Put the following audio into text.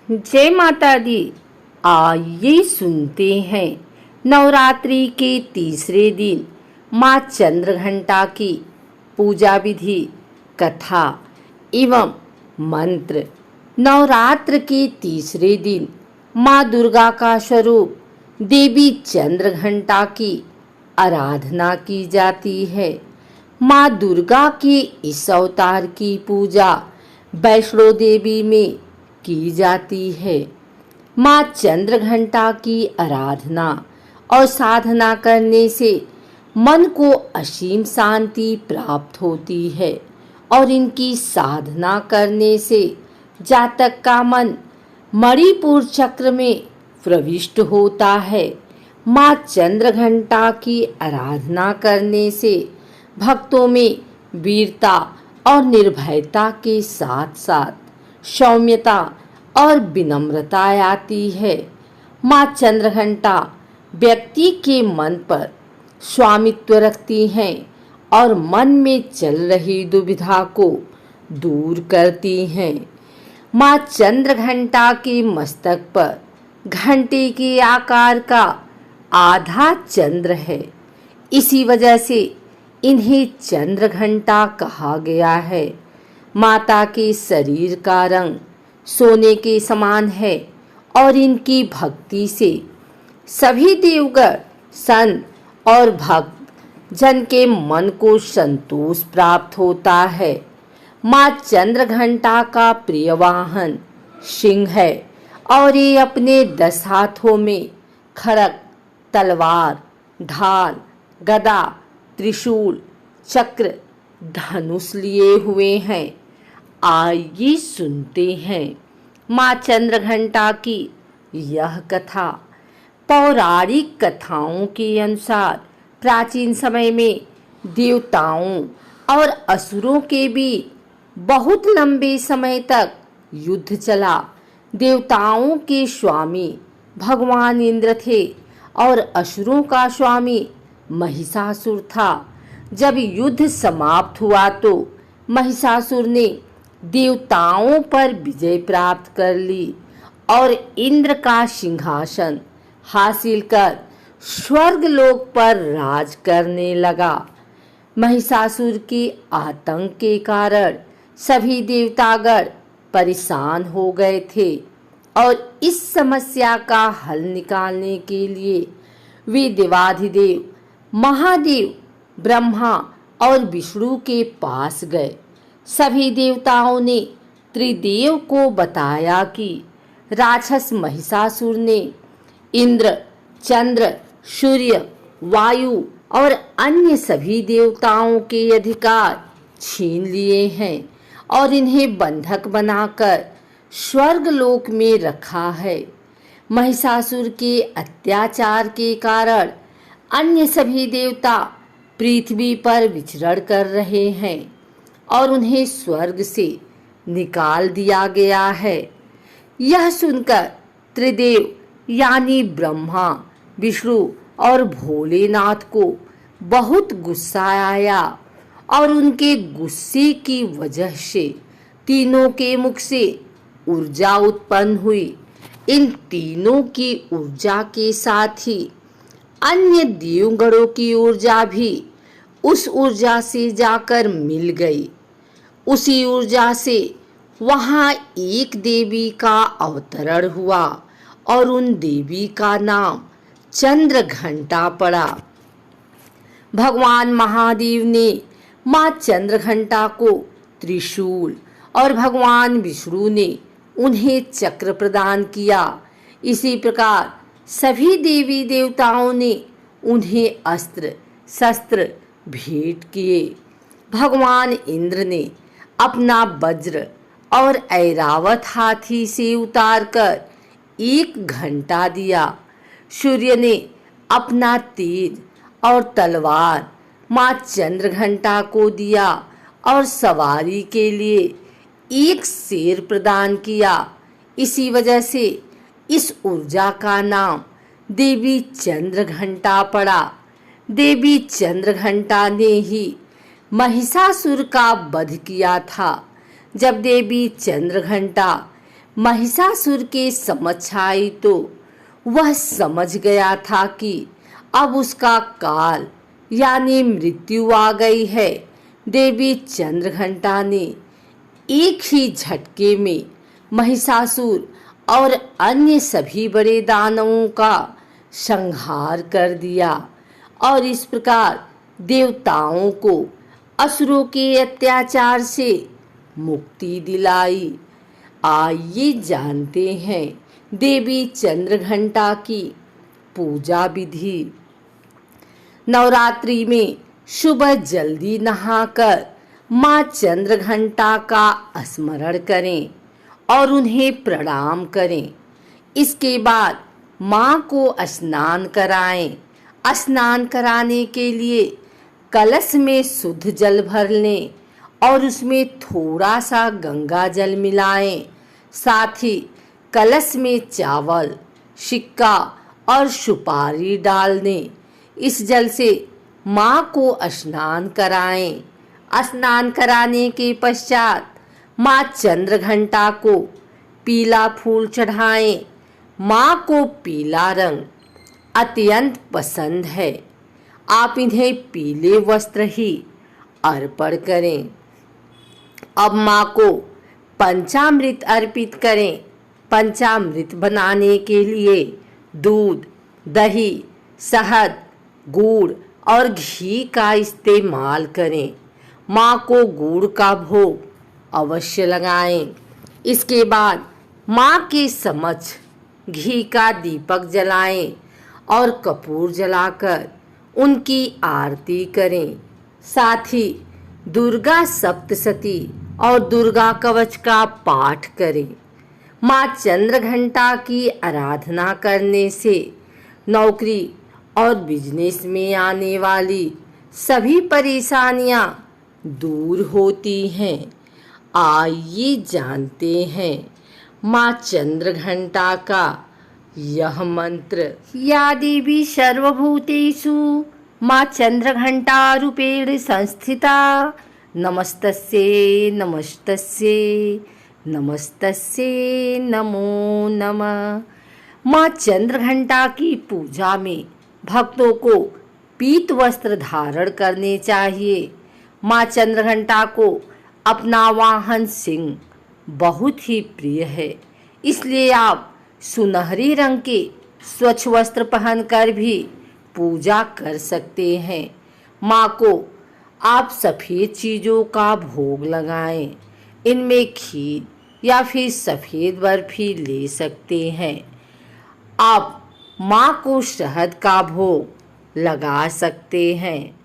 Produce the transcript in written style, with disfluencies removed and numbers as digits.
जय माता दी। आइए सुनते हैं नवरात्रि के तीसरे दिन माँ चंद्रघंटा की पूजा विधि, कथा एवं मंत्र। नवरात्र के तीसरे दिन माँ दुर्गा का स्वरूप देवी चंद्रघंटा की आराधना की जाती है। माँ दुर्गा के इस अवतार की पूजा वैष्णो देवी में की जाती है। माँ चंद्रघंटा की आराधना और साधना करने से मन को असीम शांति प्राप्त होती है और इनकी साधना करने से जातक का मन मणिपुर चक्र में प्रविष्ट होता है। माँ चंद्रघंटा की आराधना करने से भक्तों में वीरता और निर्भयता के साथ साथ सौम्यता और विनम्रता आती है। माँ चंद्रघंटा व्यक्ति के मन पर स्वामित्व रखती हैं और मन में चल रही दुविधा को दूर करती हैं। माँ चंद्रघंटा के मस्तक पर घंटे के आकार का आधा चंद्र है। इसी वजह से इन्हें चंद्रघंटा कहा गया है। माता के शरीर का रंग सोने के समान है और इनकी भक्ति से सभी देवगण, संत और भक्त जन के मन को संतोष प्राप्त होता है। माँ चंद्रघंटा का प्रिय वाहन सिंह है और ये अपने 10 हाथों में खड़ग, तलवार, ढाल, गदा, त्रिशूल, चक्र, धनुष लिए हुए हैं। आइए सुनते हैं माँ चंद्रघंटा की यह कथा। पौराणिक कथाओं के अनुसार प्राचीन समय में देवताओं और असुरों के बीच बहुत लंबे समय तक युद्ध चला। देवताओं के स्वामी भगवान इंद्र थे और असुरों का स्वामी महिषासुर था। जब युद्ध समाप्त हुआ तो महिषासुर ने देवताओं पर विजय प्राप्त कर ली और इंद्र का सिंहासन हासिल कर स्वर्गलोक पर राज करने लगा। महिषासुर के आतंक के कारण सभी देवतागण परेशान हो गए थे और इस समस्या का हल निकालने के लिए वे देवाधिदेव महादेव ब्रह्मा और विष्णु के पास गए। सभी देवताओं ने त्रिदेव को बताया कि राक्षस महिषासुर ने इंद्र, चंद्र, सूर्य, वायु और अन्य सभी देवताओं के अधिकार छीन लिए हैं और इन्हें बंधक बनाकर स्वर्गलोक में रखा है। महिषासुर के अत्याचार के कारण अन्य सभी देवता पृथ्वी पर विचरण कर रहे हैं और उन्हें स्वर्ग से निकाल दिया गया है। यह सुनकर त्रिदेव यानी ब्रह्मा, विष्णु और भोलेनाथ को बहुत गुस्सा आया और उनके गुस्से की वजह से तीनों के मुख से ऊर्जा उत्पन्न हुई। इन तीनों की ऊर्जा के साथ ही अन्य देवगणों की ऊर्जा भी उस ऊर्जा से जाकर मिल गई। उसी ऊर्जा से वहां एक देवी का अवतरण हुआ और उन देवी का नाम चंद्रघंटा पड़ा। भगवान महादेव ने माँ चंद्रघंटा को त्रिशूल और भगवान विष्णु ने उन्हें चक्र प्रदान किया। इसी प्रकार सभी देवी देवताओं ने उन्हें अस्त्र शस्त्र भेंट किए। भगवान इंद्र ने अपना वज्र और ऐरावत हाथी से उतारकर 1 घंटा दिया। सूर्य ने अपना तेज और तलवार माँ चंद्रघंटा को दिया और सवारी के लिए 1 शेर प्रदान किया। इसी वजह से इस ऊर्जा का नाम देवी चंद्रघंटा पड़ा। देवी चंद्रघंटा ने ही महिषासुर का वध किया था। जब देवी चंद्रघंटा महिषासुर के समझ आई तो वह समझ गया था कि अब उसका काल यानी मृत्यु आ गई है। देवी चंद्रघंटा ने एक ही झटके में महिषासुर और अन्य सभी बड़े दानवों का संहार कर दिया और इस प्रकार देवताओं को असुरों के अत्याचार से मुक्ति दिलाई। आइए जानते हैं देवी चंद्रघंटा की पूजा विधि। नवरात्रि में सुबह जल्दी नहाकर माँ चंद्रघंटा का स्मरण करें और उन्हें प्रणाम करें। इसके बाद माँ को स्नान कराएं। स्नान कराने के लिए कलश में शुद्ध जल भर लें और उसमें थोड़ा सा गंगा जल मिलाएं। साथ ही कलश में चावल, सिक्का और सुपारी डाल दें। इस जल से माँ को स्नान कराएं। स्नान कराने के पश्चात माँ चंद्रघंटा को पीला फूल चढ़ाएं। माँ को पीला रंग अत्यंत पसंद है। आप इन्हें पीले वस्त्र ही अर्पण करें। अब माँ को पंचामृत अर्पित करें। पंचामृत बनाने के लिए दूध, दही, शहद, गुड़ और घी का इस्तेमाल करें। माँ को गुड़ का भोग अवश्य लगाएं। इसके बाद माँ के समक्ष घी का दीपक जलाएं और कपूर जलाकर उनकी आरती करें। साथ ही दुर्गा सप्तशती और दुर्गा कवच का पाठ करें। माँ चंद्रघंटा की आराधना करने से नौकरी और बिजनेस में आने वाली सभी परेशानियां दूर होती हैं। आइए जानते हैं माँ चंद्रघंटा का यह मंत्र। या देवी सर्वभूतेषु माँ चंद्रघंटा रूपेण संस्थिता नमस्तस्यै नमस्तस्यै नमस्तस्यै नमो नमः। माँ चंद्रघंटा की पूजा में भक्तों को पीत वस्त्र धारण करने चाहिए। माँ चंद्रघंटा को अपना वाहन सिंह बहुत ही प्रिय है, इसलिए आप सुनहरे रंग के स्वच्छ वस्त्र पहनकर भी पूजा कर सकते हैं। माँ को आप सफ़ेद चीज़ों का भोग लगाएं। इनमें खीर या फिर सफ़ेद बर्फी ले सकते हैं। आप माँ को शहद का भोग लगा सकते हैं।